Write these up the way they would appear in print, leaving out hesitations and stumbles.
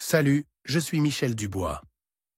Salut, je suis Michel Dubois.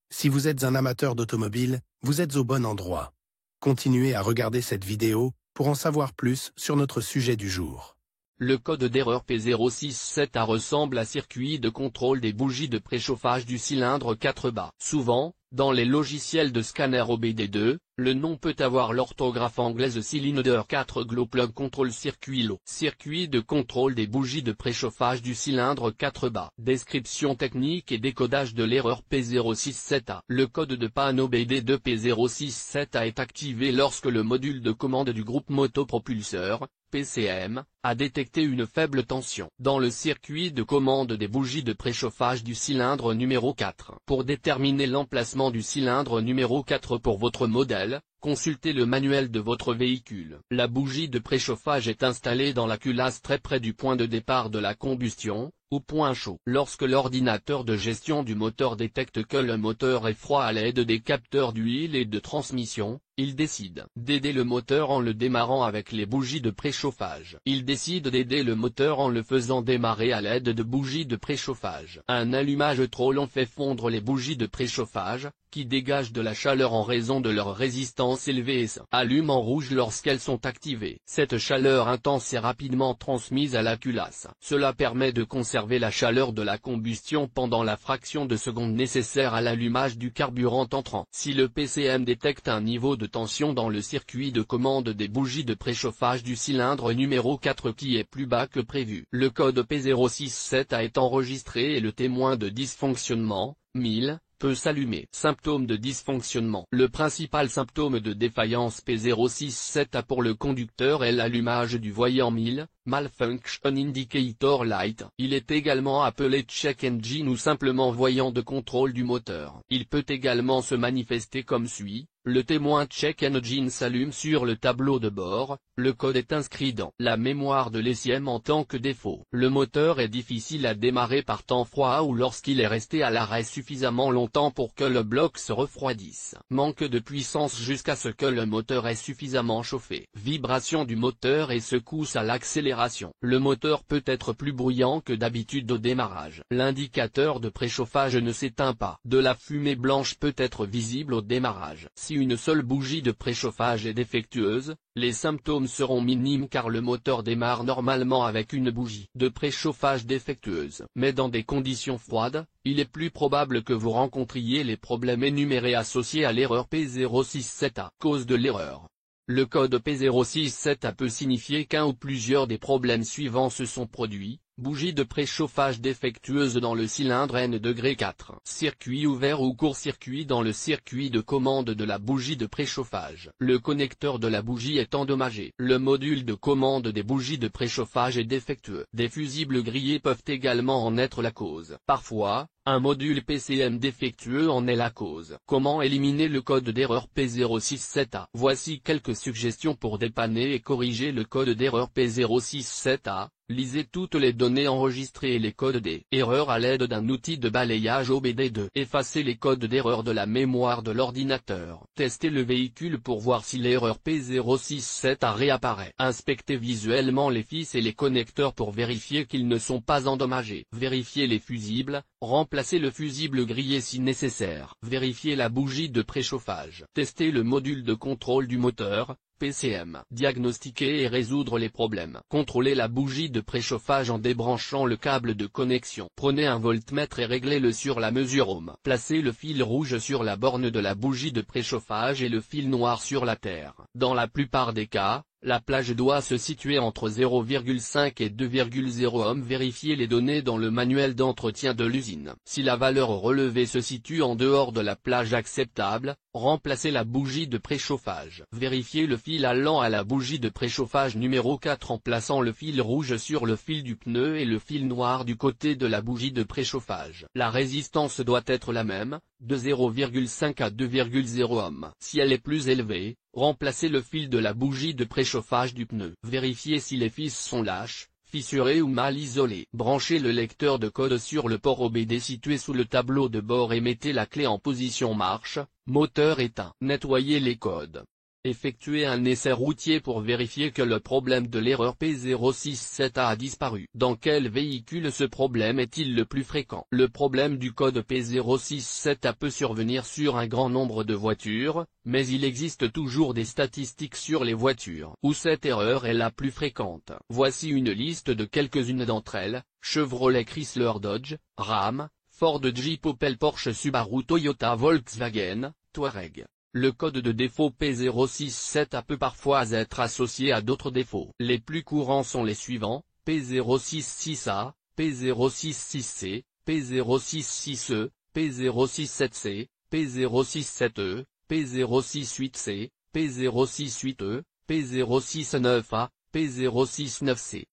Si vous êtes un amateur d'automobile, vous êtes au bon endroit. Continuez à regarder cette vidéo pour en savoir plus sur notre sujet du jour. Le code d'erreur P067A ressemble à circuit de contrôle des bougies de préchauffage du cylindre 4 bas. Souvent, dans les logiciels de scanner OBD2, le nom peut avoir l'orthographe anglaise Cylinder 4 Glow Plug Control Circuit Low. Circuit de contrôle des bougies de préchauffage du cylindre 4 bas. Description technique et décodage de l'erreur P067A. Le code de panne OBD2 P067A est activé lorsque le module de commande du groupe motopropulseur, PCM, a détecté une faible tension dans le circuit de commande des bougies de préchauffage du cylindre numéro 4. Pour déterminer l'emplacement du cylindre numéro 4 pour votre modèle, consultez le manuel de votre véhicule. La bougie de préchauffage est installée dans la culasse très près du point de départ de la combustion, ou point chaud. Lorsque l'ordinateur de gestion du moteur détecte que le moteur est froid à l'aide des capteurs d'huile et de transmission, il décide d'aider le moteur en le démarrant avec les bougies de préchauffage. Il décide d'aider le moteur en le faisant démarrer à l'aide de bougies de préchauffage. Un allumage trop long fait fondre les bougies de préchauffage, qui dégagent de la chaleur en raison de leur résistance élevée et s'allument en rouge lorsqu'elles sont activées. Cette chaleur intense est rapidement transmise à la culasse. Cela permet de conserver la chaleur de la combustion pendant la fraction de seconde nécessaire à l'allumage du carburant entrant. Si le PCM détecte un niveau de tension dans le circuit de commande des bougies de préchauffage du cylindre numéro 4 qui est plus bas que prévu, le code P067A est enregistré et le témoin de dysfonctionnement, 1000, peut s'allumer. Symptômes de dysfonctionnement. Le principal symptôme de défaillance P067A pour le conducteur est l'allumage du voyant 1000, Malfunction Indicator Light. Il est également appelé Check Engine ou simplement voyant de contrôle du moteur. Il peut également se manifester comme suit. Le témoin Check Engine s'allume sur le tableau de bord, le code est inscrit dans la mémoire de l'ECM en tant que défaut. Le moteur est difficile à démarrer par temps froid ou lorsqu'il est resté à l'arrêt suffisamment longtemps pour que le bloc se refroidisse. Manque de puissance jusqu'à ce que le moteur ait suffisamment chauffé. Vibration du moteur et secousse à l'accélération. Le moteur peut être plus bruyant que d'habitude au démarrage. L'indicateur de préchauffage ne s'éteint pas. De la fumée blanche peut être visible au démarrage. Si une seule bougie de préchauffage est défectueuse, les symptômes seront minimes car le moteur démarre normalement avec une bougie de préchauffage défectueuse. Mais dans des conditions froides, il est plus probable que vous rencontriez les problèmes énumérés associés à l'erreur P067A. Cause de l'erreur. Le code P067A peut signifier qu'un ou plusieurs des problèmes suivants se sont produits. Bougie de préchauffage défectueuse dans le cylindre N°4. Circuit ouvert ou court-circuit dans le circuit de commande de la bougie de préchauffage. Le connecteur de la bougie est endommagé. Le module de commande des bougies de préchauffage est défectueux. Des fusibles grillés peuvent également en être la cause. Parfois, un module PCM défectueux en est la cause. Comment éliminer le code d'erreur P067A? Voici quelques suggestions pour dépanner et corriger le code d'erreur P067A. Lisez toutes les données enregistrées et les codes des erreurs à l'aide d'un outil de balayage OBD2. Effacez les codes d'erreur de la mémoire de l'ordinateur. Testez le véhicule pour voir si l'erreur P067A réapparaît. Inspectez visuellement les fils et les connecteurs pour vérifier qu'ils ne sont pas endommagés. Vérifiez les fusibles, remplacez le fusible grillé si nécessaire. Vérifiez la bougie de préchauffage. Testez le module de contrôle du moteur, PCM. Diagnostiquer et résoudre les problèmes. Contrôlez la bougie de préchauffage en débranchant le câble de connexion. Prenez un voltmètre et réglez-le sur la mesure ohm. Placez le fil rouge sur la borne de la bougie de préchauffage et le fil noir sur la terre. Dans la plupart des cas, la plage doit se situer entre 0,5 et 2,0 ohm. Vérifiez les données dans le manuel d'entretien de l'usine. Si la valeur relevée se situe en dehors de la plage acceptable, remplacez la bougie de préchauffage. Vérifiez le fil allant à la bougie de préchauffage numéro 4 en plaçant le fil rouge sur le fil du pneu et le fil noir du côté de la bougie de préchauffage. La résistance doit être la même, de 0,5 à 2,0 ohm. Si elle est plus élevée, remplacez le fil de la bougie de préchauffage du pneu. Vérifiez si les fils sont lâches, fissurés ou mal isolés. Branchez le lecteur de code sur le port OBD situé sous le tableau de bord et mettez la clé en position marche, moteur éteint. Nettoyez les codes. Effectuez un essai routier pour vérifier que le problème de l'erreur P067A a disparu. Dans quel véhicule ce problème est-il le plus fréquent? Le problème du code P067A peut survenir sur un grand nombre de voitures, mais il existe toujours des statistiques sur les voitures où cette erreur est la plus fréquente. Voici une liste de quelques-unes d'entre elles: Chevrolet, Chrysler, Dodge, Ram, Ford, Jeep, Opel, Porsche, Subaru, Toyota, Volkswagen, Touareg. Le code de défaut P067A peut parfois être associé à d'autres défauts. Les plus courants sont les suivants: P066A, P066C, P066E, P067C, P067E, P068C, P068E, P069A, P069C.